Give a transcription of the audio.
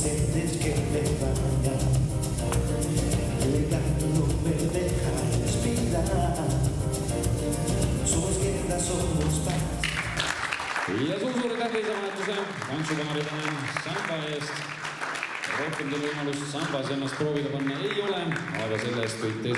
sientes que me vaya, el gato no me deja respirar, somos guerra, somos paz. Ja suur aitäh liisavahetuse tantsukamaridele samba eest. Rohkem teil võimalust sambas ennast proovida panna ei ole, aga selle eest kõik teised